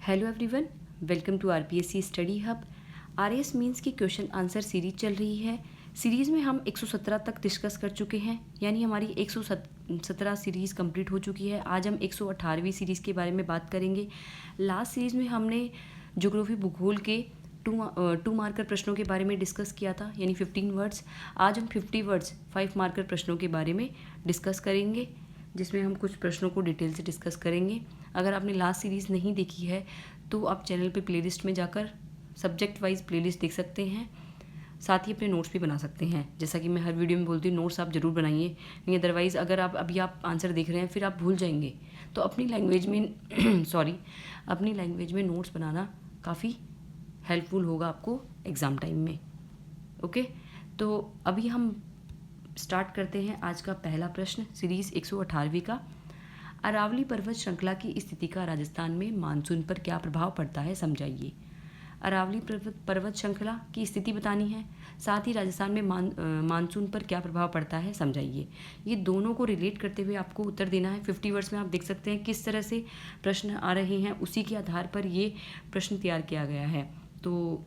Hello everyone, welcome to RPSC study hub. RS means की question answer series चल रही है। सीरीज़ में हम 117 तक डिस्कस कर चुके हैं, यानी हमारी 117 सीरीज़ कंप्लीट हो चुकी है। आज हम 118वीं सीरीज़ के बारे में बात करेंगे। लास्ट सीरीज़ में हमने ज्योग्राफी भूगोल के टू मार्कर प्रश्नों के बारे में डिस्कस किया था, यानी 15 वर्ड्स। आज हम 50 वर्ड्स 5 मार्कर प्रश्नों के बारे में डिस्कस करेंगे, जिसमें हम कुछ प्रश्नों को डिटेल से डिस्कस करेंगे। अगर आपने लास्ट सीरीज़ नहीं देखी है तो आप चैनल पे प्लेलिस्ट में जाकर सब्जेक्ट वाइज प्लेलिस्ट देख सकते हैं। साथ ही अपने नोट्स भी बना सकते हैं। जैसा कि मैं हर वीडियो में बोलती हूँ, नोट्स आप ज़रूर बनाइए, नहीं अदरवाइज़ अगर आप अभी आंसर देख रहे हैं फिर आप भूल जाएंगे। तो अपनी लैंग्वेज में अपनी लैंग्वेज में नोट्स बनाना काफ़ी हेल्पफुल होगा आपको एग्ज़ाम टाइम में। ओके, तो अभी हम स्टार्ट करते हैं आज का पहला प्रश्न सीरीज़ 118वीं का। अरावली पर्वत श्रृंखला की स्थिति का राजस्थान में मानसून पर क्या प्रभाव पड़ता है, समझाइए। अरावली पर्वत श्रृंखला की स्थिति बतानी है, साथ ही राजस्थान में मानसून पर क्या प्रभाव पड़ता है समझाइए। ये दोनों को रिलेट करते हुए आपको उत्तर देना है। 50 वर्ड्स में आप देख सकते हैं किस तरह से प्रश्न आ रहे हैं, उसी के आधार पर ये प्रश्न तैयार किया गया है। तो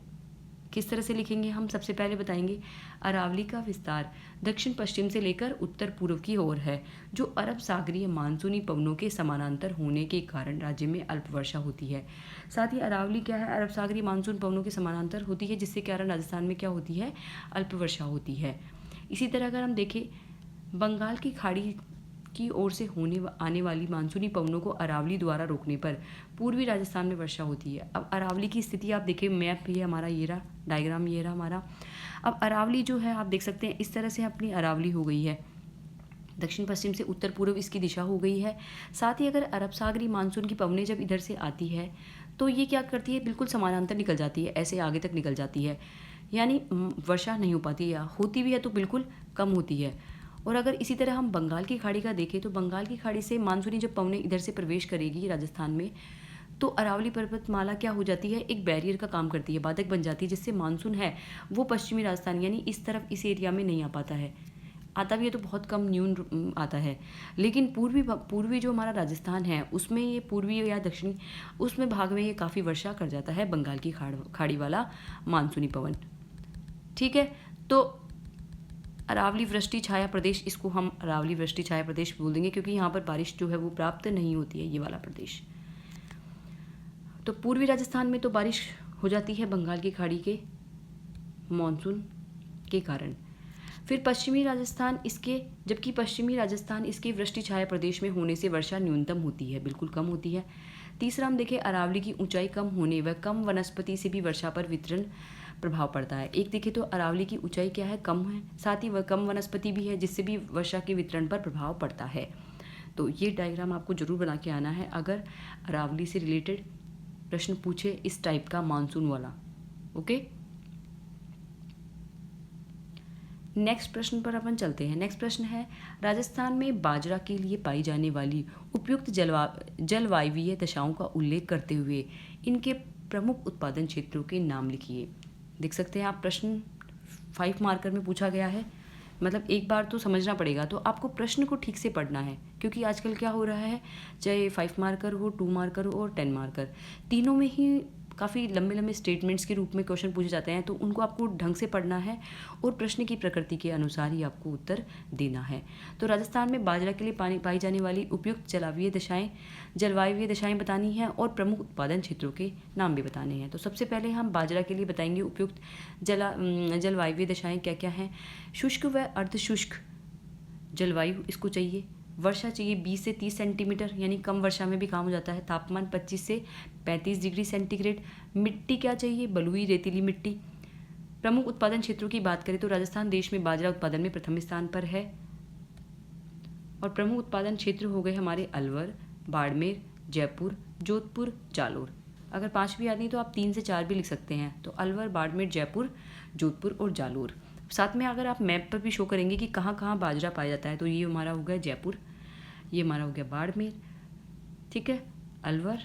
किस तरह से लिखेंगे हम, सबसे पहले बताएंगे अरावली का विस्तार दक्षिण पश्चिम से लेकर उत्तर पूर्व की ओर है, जो अरब सागरीय मानसूनी पवनों के समानांतर होने के कारण राज्य में अल्प वर्षा होती है। साथ ही अरावली क्या है, अरब सागरीय मानसून पवनों के समानांतर होती है, जिसके कारण राजस्थान में क्या होती है, अल्प वर्षा होती है। इसी तरह अगर हम देखें, बंगाल की खाड़ी की ओर से आने वाली मानसूनी पवनों को अरावली द्वारा रोकने पर पूर्वी राजस्थान में वर्षा होती है। अब अरावली की स्थिति आप देखें, मैप ये हमारा ये रहा, डायग्राम ये रहा हमारा। अब अरावली जो है आप देख सकते हैं इस तरह से अपनी अरावली हो गई है, दक्षिण पश्चिम से उत्तर पूर्व इसकी दिशा हो गई है। साथ ही अगर अरब सागरी मानसून की पवनें जब इधर से आती है तो ये क्या करती है, बिल्कुल समानांतर निकल जाती है, ऐसे आगे तक निकल जाती है, यानी वर्षा नहीं हो पाती, या होती भी है तो बिल्कुल कम होती है। और अगर इसी तरह हम बंगाल की खाड़ी का देखें तो बंगाल की खाड़ी से मानसूनी जब पवनें इधर से प्रवेश करेगी राजस्थान में, तो अरावली पर्वतमाला क्या हो जाती है, एक बैरियर का काम करती है, बाधक बन जाती है, जिससे मानसून है वो पश्चिमी राजस्थान यानी इस तरफ इस एरिया में नहीं आ पाता है। आता भी है तो बहुत कम न्यून आता है। लेकिन पूर्वी जो हमारा राजस्थान है उसमें ये पूर्वी या दक्षिणी उसमें भाग में ये काफ़ी वर्षा कर जाता है बंगाल की खाड़ी वाला मानसूनी पवन। ठीक है, तो अरावली वृष्टि छाया प्रदेश, इसको हम अरावली वृष्टि छाया प्रदेश बोल देंगे, क्योंकि यहाँ पर बारिश जो है वो प्राप्त नहीं होती है, ये वाला प्रदेश। तो पूर्वी राजस्थान में तो बारिश हो जाती है बंगाल की खाड़ी के मॉनसून के कारण। फिर पश्चिमी राजस्थान जबकि पश्चिमी राजस्थान इसके वृष्टि छाया प्रदेश में होने से वर्षा न्यूनतम होती है, बिल्कुल कम होती है। तीसरा हम देखें, अरावली की ऊंचाई कम होने व कम वनस्पति से भी वर्षा पर वितरण प्रभाव पड़ता है। एक देखें तो अरावली की ऊंचाई क्या है, कम है, साथ ही वह कम वनस्पति भी है, जिससे भी वर्षा के वितरण पर प्रभाव पड़ता है। तो ये डायग्राम आपको जरूर बना के आना है अगर अरावली से रिलेटेड प्रश्न पूछे इस टाइप का मानसून वाला। ओके, नेक्स्ट प्रश्न पर अपन चलते हैं। नेक्स्ट प्रश्न है, राजस्थान में बाजरा के लिए पाई जाने वाली उपयुक्त जलवायवीय दशाओं का उल्लेख करते हुए इनके प्रमुख उत्पादन क्षेत्रों के नाम लिखिए। देख सकते हैं आप, प्रश्न 5 मार्कर में पूछा गया है, मतलब एक बार तो समझना पड़ेगा, तो आपको प्रश्न को ठीक से पढ़ना है, क्योंकि आजकल क्या हो रहा है, चाहे 5 मार्कर हो, 2 मार्कर हो और 10 मार्कर, तीनों में ही काफ़ी लंबे लंबे स्टेटमेंट्स के रूप में क्वेश्चन पूछे जाते हैं, तो उनको आपको ढंग से पढ़ना है और प्रश्न की प्रकृति के अनुसार ही आपको उत्तर देना है। तो राजस्थान में बाजरा के लिए पाई जाने वाली उपयुक्त जलवायवीय दशाएं बतानी हैं और प्रमुख उत्पादन क्षेत्रों के नाम भी बताने हैं। तो सबसे पहले हम बाजरा के लिए बताएंगे उपयुक्त जलवायवीय दशाएं क्या क्या हैं। शुष्क व अर्धशुष्क जलवायु इसको चाहिए। वर्षा चाहिए 20 से 30 सेंटीमीटर, यानी कम वर्षा में भी काम हो जाता है। तापमान 25 से 35 डिग्री सेंटीग्रेड। मिट्टी क्या चाहिए, बलुई रेतीली मिट्टी। प्रमुख उत्पादन क्षेत्रों की बात करें तो राजस्थान देश में बाजरा उत्पादन में प्रथम स्थान पर है, और प्रमुख उत्पादन क्षेत्र हो गए हमारे अलवर, बाड़मेर, जयपुर, जोधपुर, जालोर। अगर 5 भी आती तो आप 3 से 4 भी लिख सकते हैं, तो अलवर, बाड़मेर, जयपुर, जोधपुर और जालोर। साथ में अगर आप मैप पर भी शो करेंगे कि कहाँ कहाँ बाजरा पाया जाता है, तो ये हमारा हो गया जयपुर, ये हमारा हो गया बाड़मेर, ठीक है, अलवर,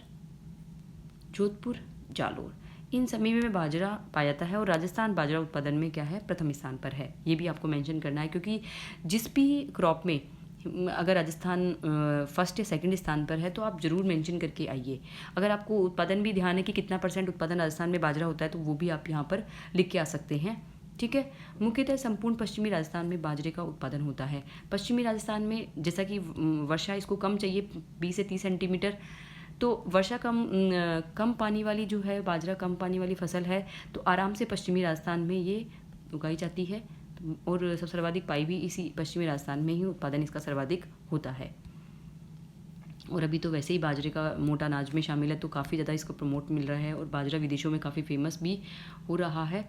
जोधपुर, जालोर, इन सभी में बाजरा पाया जाता है। और राजस्थान बाजरा उत्पादन में क्या है, प्रथम स्थान पर है। ये भी आपको मेंशन करना है, क्योंकि जिस भी क्रॉप में अगर राजस्थान फर्स्ट या सेकंड स्थान पर है तो आप ज़रूर मेंशन करके आइए। अगर आपको उत्पादन भी ध्यान है कि कितना % उत्पादन राजस्थान में बाजरा होता है तो वो भी आप यहाँ पर लिख के आ सकते हैं। ठीक है। मुख्यतः संपूर्ण पश्चिमी राजस्थान में बाजरे का उत्पादन होता है। पश्चिमी राजस्थान में जैसा कि वर्षा इसको कम चाहिए 20 से 30 सेंटीमीटर, तो वर्षा कम पानी वाली जो है बाजरा कम पानी वाली फसल है तो आराम से पश्चिमी राजस्थान में ये उगाई जाती है और सबसे सर्वाधिक पाई भी इसी पश्चिमी राजस्थान में ही उत्पादन इसका सर्वाधिक होता है। और अभी तो वैसे ही बाजरे का मोटा अनाज में शामिल है तो काफ़ी ज़्यादा इसको प्रमोट मिल रहा है और बाजरा विदेशों में काफ़ी फेमस भी हो रहा है,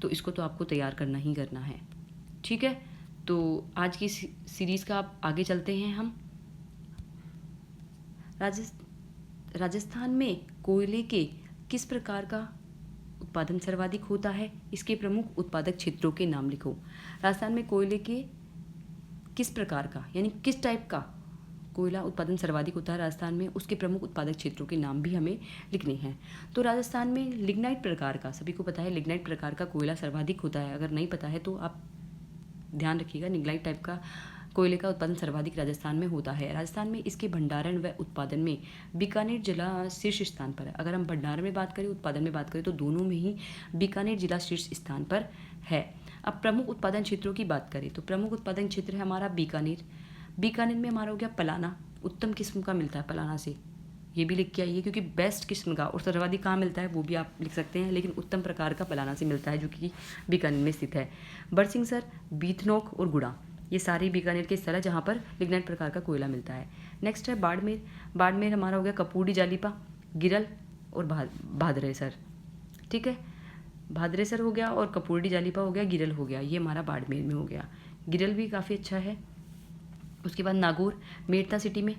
तो इसको तो आपको तैयार करना ही करना है। ठीक है, तो आज की सीरीज़ का आप आगे चलते हैं हम। राजस्थान में कोयले के किस प्रकार का उत्पादन सर्वाधिक होता है, इसके प्रमुख उत्पादक क्षेत्रों के नाम लिखो। राजस्थान में कोयले के किस प्रकार का यानी किस टाइप का कोयला उत्पादन सर्वाधिक होता है राजस्थान में, उसके प्रमुख उत्पादक क्षेत्रों के नाम भी हमें लिखने हैं। तो राजस्थान में लिग्नाइट प्रकार का, सभी को पता है लिग्नाइट प्रकार का कोयला सर्वाधिक होता है। अगर नहीं पता है तो आप ध्यान रखिएगा, लिग्नाइट टाइप का कोयले का उत्पादन सर्वाधिक राजस्थान में होता है। राजस्थान में इसके भंडारण व उत्पादन में बीकानेर जिला शीर्ष स्थान पर है। अगर हम भंडारण में बात करें, उत्पादन में बात करें तो दोनों में ही बीकानेर जिला शीर्ष स्थान पर है। अब प्रमुख उत्पादन क्षेत्रों की बात करें तो प्रमुख उत्पादन क्षेत्र है हमारा बीकानेर। बीकानेर में हमारा हो गया पलाना, उत्तम किस्म का मिलता है पलाना से, ये भी लिख के आइए क्योंकि बेस्ट किस्म का। और सर्वाधिक कहाँ मिलता है वो भी आप लिख सकते हैं, लेकिन उत्तम प्रकार का पलाना से मिलता है जो कि बीकानेर में स्थित है। बरसिंगसर, बीथनोक और गुड़ा, ये सारे बीकानेर के स्थल है जहाँ पर लिग्नाइट प्रकार का कोयला मिलता है। नेक्स्ट है बाड़मेर। बाड़मेर हमारा हो गया कपूरी जालीपा, गिरल और भादरेसर। ठीक है, भादरेसर हो गया और कपूरी जालीपा हो गया, गिरल हो गया, ये हमारा बाड़मेर में हो गया। गिरल भी काफ़ी अच्छा है। उसके बाद नागौर, मेड़ता सिटी में,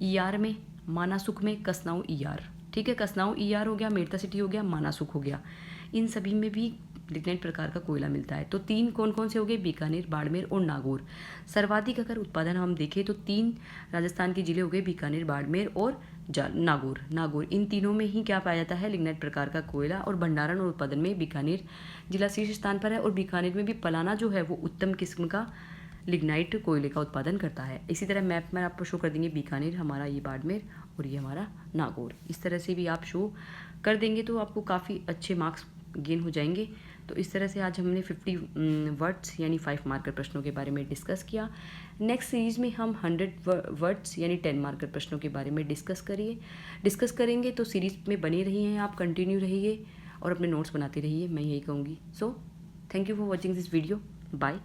ईयार में, मानासुख में, कसनाऊ ईयार। ठीक है, कसनाऊ ईयार हो गया, मेड़ता सिटी हो गया, मानासुख हो गया, इन सभी में भी लिग्नाइट प्रकार का कोयला मिलता है। तो 3 कौन कौन से हो गए, बीकानेर, बाड़मेर और नागौर। सर्वाधिक अगर उत्पादन हम देखें तो 3 राजस्थान के जिले हो गए, बीकानेर, बाड़मेर और नागौर। इन तीनों में ही क्या पाया जाता है, लिग्नाइट प्रकार का कोयला। और भंडारण और उत्पादन में बीकानेर जिला शीर्ष स्थान पर है और बीकानेर में भी पलाना जो है वो उत्तम किस्म का लिग्नाइट कोयले का उत्पादन करता है। इसी तरह मैप में आपको शो कर देंगे बीकानेर हमारा, ये बाड़मेर और ये हमारा नागौर। इस तरह से भी आप शो कर देंगे तो आपको काफ़ी अच्छे मार्क्स गेन हो जाएंगे। तो इस तरह से आज हमने 50 वर्ड्स यानी 5 मार्कर प्रश्नों के बारे में डिस्कस किया। नेक्स्ट सीरीज़ में हम 100 वर्ड्स यानी 10 मार्कर प्रश्नों के बारे में डिस्कस करेंगे। तो सीरीज़ में बने रहिए, आप कंटिन्यू रहिए और अपने नोट्स बनाते रहिए, मैं यही कहूँगी। So thank you for watching this video, bye.